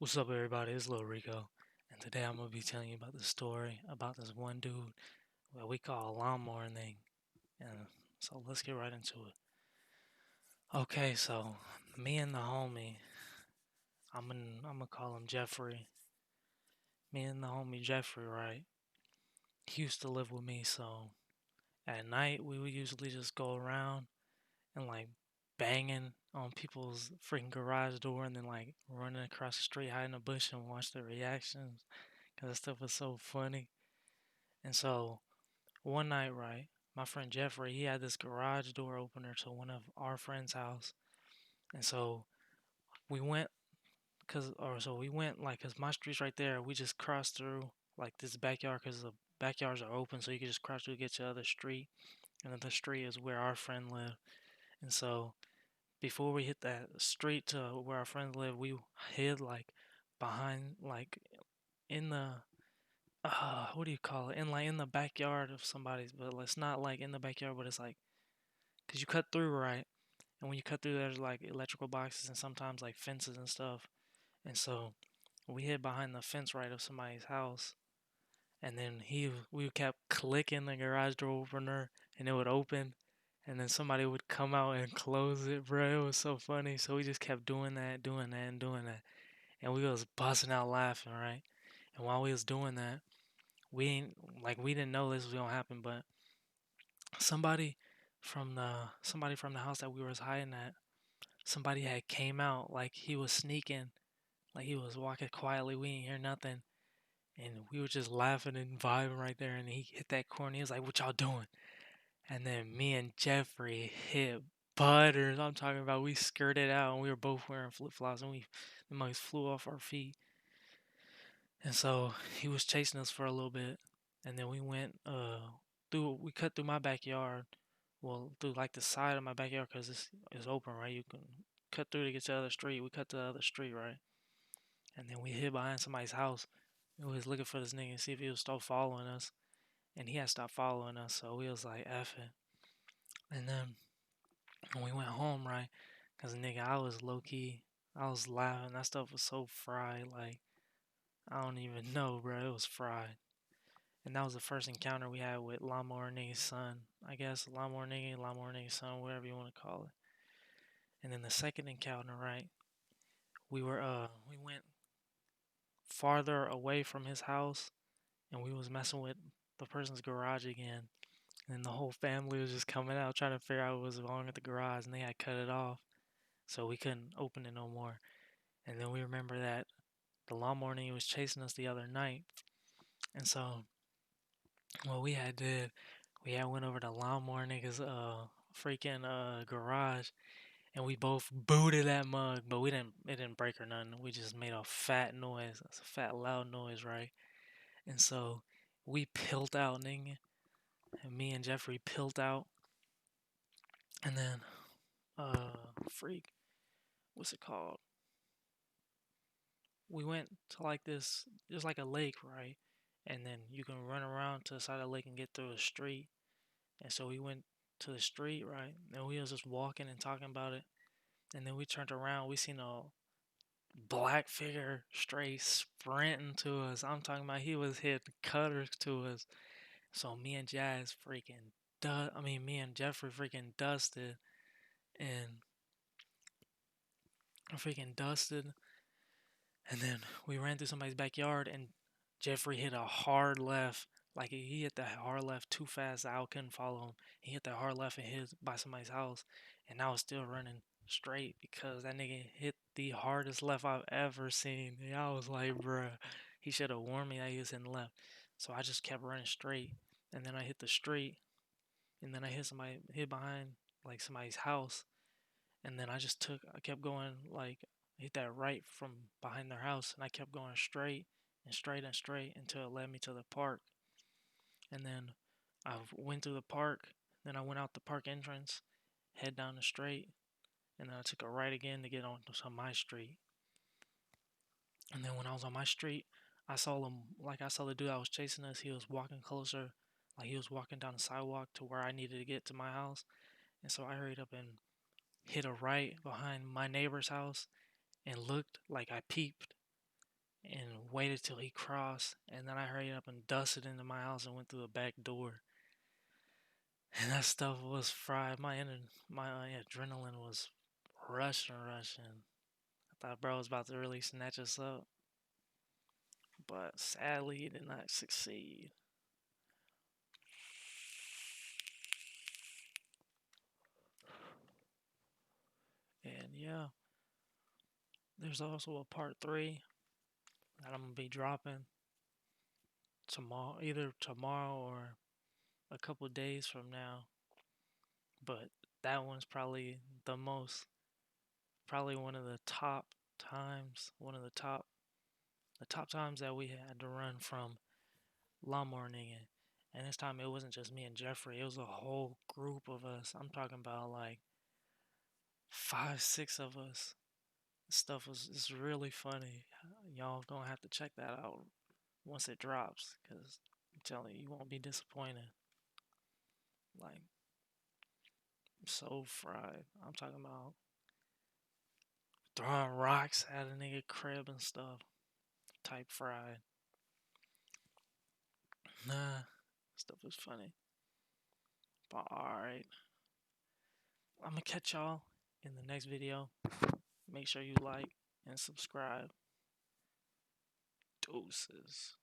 What's up, everybody? It's Lil Rico, and today I'm gonna be telling you about the story about this one dude that we call a lawnmower thing. And so let's get right into it. Okay, so me and the homie, I'm gonna call him Jeffrey. Me and the homie Jeffrey, right? He used to live with me, so at night we would usually just go around and like banging on people's freaking garage door and then like running across the street, hiding in a bush and watch their reactions, cause that stuff was so funny. And so one night, right, my friend Jeffrey, he had this garage door opener to one of our friend's house. And so we went, we went, like, cause my street's right there. We just crossed through, like, this backyard, cause the backyards are open, so you can just cross through to get to the other street. And then the street is where our friend lived. And so before we hit that street to where our friends live, we hid, like, behind, like, in the, what do you call it? In the backyard of somebody's, but it's not, like, in the backyard, but it's, like, because you cut through, right? And when you cut through, there's like electrical boxes and sometimes like fences and stuff. And so we hid behind the fence right of somebody's house. And then we kept clicking the garage door opener and it would open. And then somebody would come out and close it, bro. It was so funny. So we just kept doing that, and doing that. And we was busting out laughing, right? And while we was doing that, we didn't know this was gonna happen, but somebody somebody from the house that we was hiding at, somebody had came out like he was sneaking, like he was walking quietly. We didn't hear nothing, and we were just laughing and vibing right there. And he hit that corner. He was like, "What y'all doing?" And then me and Jeffrey hit butters. I'm talking about we skirted out, and we were both wearing flip flops, and the mugs flew off our feet. And so he was chasing us for a little bit, and then we went through. We cut through my backyard, well, through like the side of my backyard because it's open, right? You can cut through to get to the other street. We cut to the other street, right? And then we hid behind somebody's house. We was looking for this nigga and see if he would stop following us, and he had stopped following us. So we was like, "F it." And then when we went home, right? Cause nigga, I was low key. I was laughing. That stuff was so fried. Like I don't even know, bro. It was fried. And that was the first encounter we had with Lawnmower Nigga's son. I guess Lawnmower Nigga's son, whatever you want to call it. And then the second encounter, right? We went farther away from his house and we was messing with the person's garage again. And the whole family was just coming out trying to figure out what was wrong with the garage and they had cut it off. So we couldn't open it no more. And then we remember that the lawnmower nigga was chasing us the other night. And so what we had did, we had went over to lawnmower nigga's freaking garage and we both booted that mug, but it didn't break or nothing. We just made a fat noise. It's a fat loud noise, right? And so we peeled out, nigga. And me and Jeffrey peeled out and then freak, what's it called? We went to like this there's like a lake, right? And then you can run around to the side of the lake and get through a street. And so we went to the street, right? And we was just walking and talking about it. And then we turned around, we seen a black figure straight sprinting to us. I'm talking about he was hitting cutters to us. So me and me and Jeffrey freaking dusted and freaking dusted. And then we ran through somebody's backyard and Jeffrey hit a hard left. Like he hit that hard left too fast. I couldn't follow him. He hit that hard left and hit by somebody's house. And I was still running straight because that nigga hit the hardest left I've ever seen. And I was like, bruh, he should have warned me that he was hitting left. So I just kept running straight. And then I hit the street. And then I hit behind like somebody's house. And then I kept going like, hit that right from behind their house. And I kept going straight and straight and straight until it led me to the park. And then I went through the park. Then I went out the park entrance, head down the street, and then I took a right again to get onto my street. And then when I was on my street, I saw the dude that was chasing us. He was walking closer, like he was walking down the sidewalk to where I needed to get to my house. And so I hurried up and hit a right behind my neighbor's house and looked like I peeped. and waited till he crossed, and then I hurried up and dusted into my house and went through the back door. And that stuff was fried. My adrenaline was rushing. I thought bro was about to really snatch us up, but sadly he did not succeed. And yeah, there's also a part 3 that I'm gonna be dropping tomorrow, either tomorrow or a couple days from now. But that one's probably probably one of the top times, the top times that we had to run from lawnmower nigga. And this time it wasn't just me and Jeffrey, it was a whole group of us. I'm talking about like 5, 6 of us. Stuff was it's really funny. Y'all gonna have to check that out once it drops, cause I'm telling you, you won't be disappointed. Like so fried. I'm talking about throwing rocks at a nigga crib and stuff. Type fried. Nah, stuff was funny. But alright. I'm gonna catch y'all in the next video. Make sure you like and subscribe. Doses.